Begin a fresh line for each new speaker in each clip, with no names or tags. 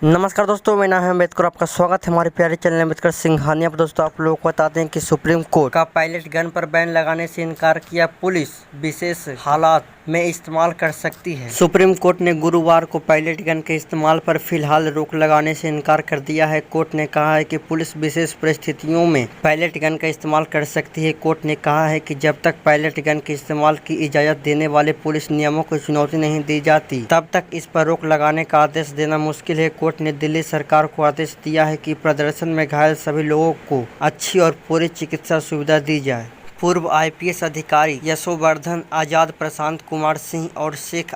नमस्कार दोस्तों, मेरा नाम है अम्बेडकर। आपका स्वागत है हमारे प्यारे चैनल अम्बेडकर सिंघानिया पर। दोस्तों, आप लोगों को बताते हैं कि सुप्रीम कोर्ट का पायलट गन पर बैन लगाने से इनकार किया। पुलिस विशेष हालात में इस्तेमाल कर सकती है। सुप्रीम कोर्ट ने गुरुवार को पायलट गन के इस्तेमाल पर फिलहाल रोक लगाने से इनकार कर दिया है। कोर्ट ने कहा है कि पुलिस विशेष परिस्थितियों में पायलट गन का इस्तेमाल कर सकती है। कोर्ट ने कहा है कि जब तक पायलट गन के इस्तेमाल की इजाज़त देने वाले पुलिस नियमों को चुनौती नहीं दी जाती, तब तक इस पर रोक लगाने का आदेश देना मुश्किल है। कोर्ट ने दिल्ली सरकार को आदेश दिया है कि प्रदर्शन में घायल सभी लोगों को अच्छी और पूरी चिकित्सा सुविधा दी जाए। पूर्व आईपीएस अधिकारी यशोवर्धन आजाद, प्रशांत कुमार सिंह और शेख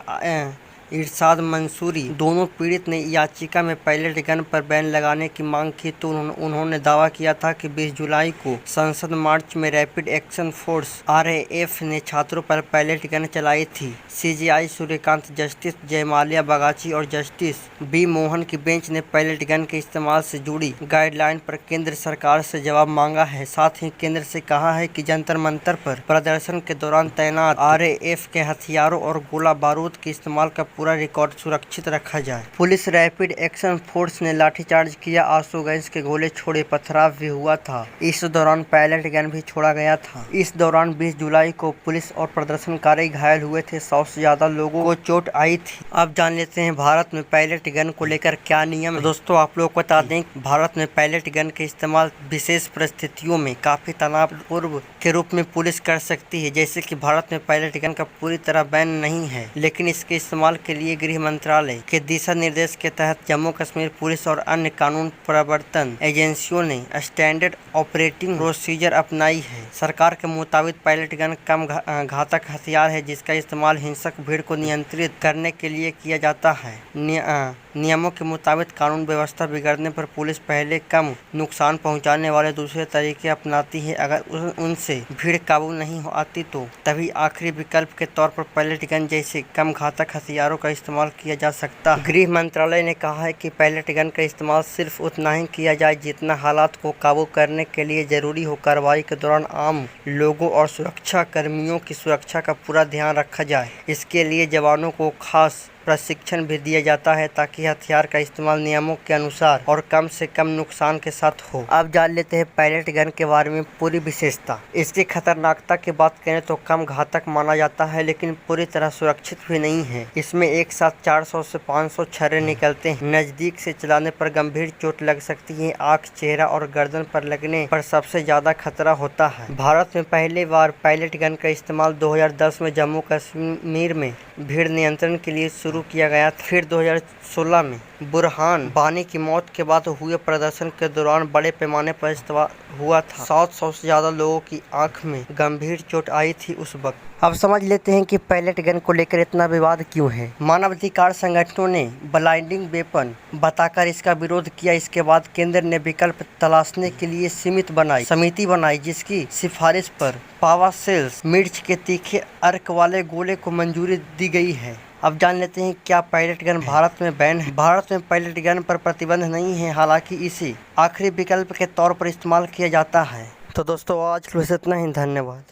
इरशाद मंसूरी दोनों पीड़ित ने याचिका में पायलट गन पर बैन लगाने की मांग की तो उन्होंने दावा किया था कि 20 जुलाई को संसद मार्च में रैपिड एक्शन फोर्स आरएएफ ने छात्रों पर पायलट गन चलाई थी। सीजेआई सूर्यकांत, जस्टिस जयमाल्या बगाची और जस्टिस बी मोहन की बेंच ने पायलट गन के इस्तेमाल से जुड़ी गाइडलाइन पर केंद्र सरकार से जवाब मांगा है। साथ ही केंद्र से कहा है कि जंतर मंतर पर प्रदर्शन के दौरान तैनात आरएएफ के हथियारों और गोला बारूद के इस्तेमाल का पूरा रिकॉर्ड सुरक्षित रखा जाए। पुलिस रैपिड एक्शन फोर्स ने लाठीचार्ज किया, आंसू गैस के गोले छोड़े, पथराव भी हुआ था। इस दौरान पायलट गन भी छोड़ा गया था। इस दौरान 20 जुलाई को पुलिस और प्रदर्शनकारी घायल हुए थे। 100 से ज्यादा लोगों को चोट आई थी। अब जान लेते हैं भारत में पायलट गन को लेकर क्या नियम है। दोस्तों, आप लोग को बता दें, भारत में पायलट गन के इस्तेमाल विशेष परिस्थितियों में काफी तनावपूर्ण के रूप में पुलिस कर सकती है। जैसे कि भारत में पायलट गन का पूरी तरह बैन नहीं है, लेकिन इसके इस्तेमाल के लिए गृह मंत्रालय के दिशा निर्देश के तहत जम्मू कश्मीर पुलिस और अन्य कानून प्रवर्तन एजेंसियों ने स्टैंडर्ड ऑपरेटिंग प्रोसीजर अपनाई है। सरकार के मुताबिक पायलट गन कम घातक हथियार है जिसका इस्तेमाल हिंसक भीड़ को नियंत्रित करने के लिए किया जाता है। नियमों के मुताबिक कानून व्यवस्था बिगड़ने पर पुलिस पहले कम नुकसान पहुंचाने वाले दूसरे तरीके अपनाती है। अगर उनसे भीड़ काबू नहीं हो आती तो तभी आखिरी विकल्प के तौर पर पायलट गन जैसे कम घातक हथियारों का इस्तेमाल किया जा सकता है। गृह मंत्रालय ने कहा है कि पायलट गन का इस्तेमाल सिर्फ उतना ही किया जाए जितना हालात को काबू करने के लिए जरूरी हो। कार्रवाई के दौरान आम लोगों और सुरक्षा कर्मियों की सुरक्षा का पूरा ध्यान रखा जाए। इसके लिए जवानों को खास प्रशिक्षण भी दिया जाता है ताकि हथियार का इस्तेमाल नियमों के अनुसार और कम से कम नुकसान के साथ हो। अब जान लेते हैं पायलट गन के बारे में पूरी विशेषता। इसकी खतरनाकता की बात करें तो कम घातक माना जाता है, लेकिन पूरी तरह सुरक्षित भी नहीं है। इसमें एक साथ 400 से 500 छर्रे निकलते हैं। नजदीक से चलाने पर गंभीर चोट लग सकती है। आँख, चेहरा और गर्दन पर लगने पर सबसे ज्यादा खतरा होता है। भारत में पहली बार पायलट गन का इस्तेमाल 2010 में जम्मू कश्मीर में भीड़ नियंत्रण के लिए शुरू किया गया था। फिर 2016 में बुरहान वानी की मौत के बाद हुए प्रदर्शन के दौरान बड़े पैमाने पर इस्तेमाल हुआ था। 100 से ज्यादा लोगों की आंख में गंभीर चोट आई थी उस वक्त। अब समझ लेते हैं कि पायलट गन को लेकर इतना विवाद क्यों है। मानवाधिकार संगठनों ने ब्लाइंडिंग वेपन बताकर इसका विरोध किया। इसके बाद केंद्र ने विकल्प तलाशने के लिए समिति बनाई जिसकी सिफारिश पर पावा सेल्स मिर्च के तीखे अर्क वाले गोले को मंजूरी दी गई है। अब जान लेते हैं क्या पायलट गन भारत में बैन है। भारत में पायलट गन पर प्रतिबंध नहीं है, हालांकि इसे आखिरी विकल्प के तौर पर इस्तेमाल किया जाता है। तो दोस्तों, आज के लिए इतना ही। धन्यवाद।